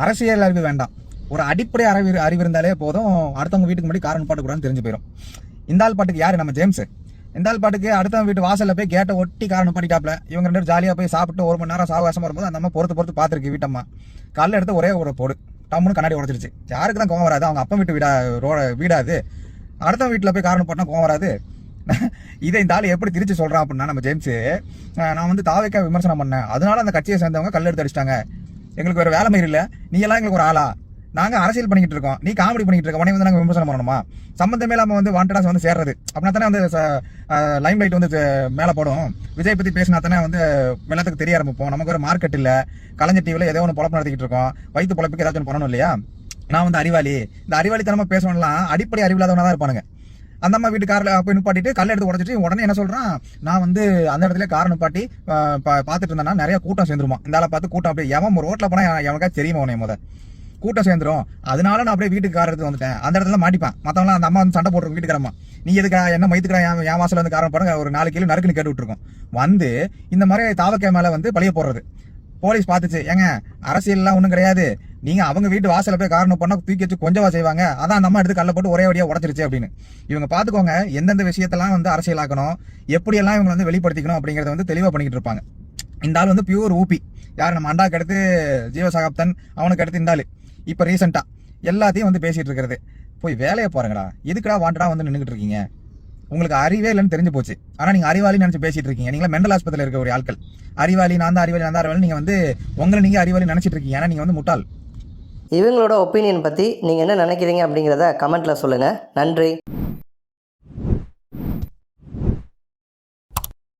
அரசியல் அறிவு வேண்டாம், ஒரு அடிப்படை அறிவு இருந்தாலே போதும். அடுத்தவங்க வீட்டுக்கு முன்னாடி கார் நிப்பாட்டக்கூடாதுன்னு தெரிஞ்சு போயிடும். இந்த ஆள் பாட்டுக்கு யாரு, நம்ம ஜேம்ஸ். இந்த ஆள் பாட்டுக்கு அடுத்தவங்க வீட்டு வாசல்ல போய் கேட்டை ஒட்டி கார் நிப்பாட்டிட்டாப்ல. இவங்க 2 பேரும் ஜாலியாக போய் சாப்பிட்டு 1 மணி நேரம் சாவகாசமா வரும்போது அந்த அம்மா பொறுத்து பார்த்துருக்கு வீட்டம்மா. காலைல எடுத்து ஒரே ஒரு போடு, டம்முன்னு கண்ணாடி உடச்சிருச்சு. யாருக்கு தான் கோவம் வராது? அவங்க அப்பா வீட்டு வீடாது. அடுத்த வீட்டில் போய் கார் நிப்பாட்டினா கோவம் வராது? இதை இந்த ஆள் எப்படி திருச்சி சொல்றான் அப்படின்னா, நம்ம ஜேம்ஸ், நான் வந்து தாவேக்கா விமர்சனம் பண்ணேன், அதனால அந்த கட்சியை சேர்ந்தவங்க கல் எடுத்து அடிச்சிட்டாங்க, எங்களுக்கு வேற வேலை மயிர் இல்லை, நீ எல்லாம் எங்களுக்கு ஒரு ஆளா, நாங்க அரசியல் பண்ணிக்கிட்டு இருக்கோம், நீ காமெடி பண்ணிட்டு இருக்க, உடனே வந்து நாங்க விமர்சனம் பண்ணணுமா? சம்பந்தமே இல்லாம வந்து வாண்டடாஸ் வந்து சேர்றது அப்படின்னா தானே வந்து லைம் லைட் வந்து மேல போடும். விஜய் பத்தி பேசினா தானே வந்து எல்லாத்துக்கு தெரிய ஆரம்பிப்போம். நமக்கு ஒரு மார்க்கெட் இல்ல, கலைஞர் டிவில ஏதோ ஒன்று பொழப்பு நடத்திக்கிட்டு இருக்கோம், வயிற்று பொழப்புக்கு ஏதாச்சும் ஒன்று பண்ணணும் இல்லையா? நான் வந்து அறிவாளி, இந்த அறிவாளித்தனமா பேசணும்லாம் அடிப்படை அறிவில்லாதவனா தான் இருப்பானுங்க. அந்த அம்மா வீட்டு காரில் போய் நிப்பாட்டிட்டு கல் எடுத்து உடச்சிட்டு உடனே என்ன சொல்றான், நான் வந்து அந்த இடத்துல கார் நிப்பாட்டி பார்த்துட்டு இருந்தேன்னா நிறைய கூட்டம் சேர்ந்துருமா. இந்த ஆளை பார்த்து கூட்டம் அப்படியே எவன் ரோட்ல போனா எவனுக்கா தெரியுமா உனைய கூட்டம் சேர்ந்துரும், அதனால நான் அப்படியே வீட்டுக்கு கார் எடுத்து வந்துட்டேன். அந்த இடத்துல மாட்டிப்பான். மற்றவங்களாம் அந்த அம்மா வந்து சண்டை போட்டுருக்கும் வீட்டுக்காரம்மா, நீ எதுக்கா என்ன மைத்துக்கிறா என் வாசல வந்து காரணம் போடுங்க, ஒரு 4 கிலோ நறுக்குன்னு கேட்டு விட்டுருக்கோம். வந்து இந்த மாதிரி தாவக்கை மேல வந்து பழிய போடுறது. போலீஸ் பார்த்துச்சு, ஏங்க அரசியல்லாம் ஒன்றும் கிடையாது, நீங்க அவங்க வீட்டு வாசல போய் காரணம் பண்ணா தூக்கி வச்சு கொஞ்சவா செய்வாங்க, அதான் நம்ம எடுத்து கல்ல போட்டு ஒரே வழியா உடச்சிருச்சு அப்படின்னு. இவங்க பாத்துக்கோங்க, எந்தெந்த விஷயத்தெல்லாம் வந்து அரசியலாக்கணும், எப்படியெல்லாம் இவங்க வந்து வெளிப்படுத்திக்கணும் அப்படிங்கறத வந்து தெளிவா பண்ணிக்கிட்டு இருப்பாங்க. இந்த ஆள் வந்து பியூர் ஊபி. யார், நம்ம அண்டாக்கு அடுத்து ஜீவசகாப்தன், அவனுக்கு அடுத்து இந்த ஆளு இப்ப ரீசெண்டா எல்லாத்தையும் வந்து பேசிட்டு இருக்கிறது. போய் வேலையை பாருங்கடா, எதுக்குடா வாண்டடா வந்து நின்றுட்டு இருக்கீங்க? உங்களுக்கு அறிவே இல்லைன்னு தெரிஞ்சு போச்சு, ஆனா நீங்க அறிவாளி நினைச்சு பேசிட்டு இருக்கீங்க. நீங்களா மெண்டல் ஆஸ்பத்திரியில் இருக்க ஒரு ஆட்கள். அறிவாளி நான் தான் அறிவாளி, நீங்க வந்து உங்களை நீங்க அறிவாளி நினைச்சிட்டு இருக்கீங்க, ஆனா நீங்க வந்து முட்டாள். இவங்களோட ஒப்பீனியன் பற்றி நீங்கள் என்ன நினைக்கிறீங்க அப்படிங்கிறத கமெண்ட்டில் சொல்லுங்கள். நன்றி.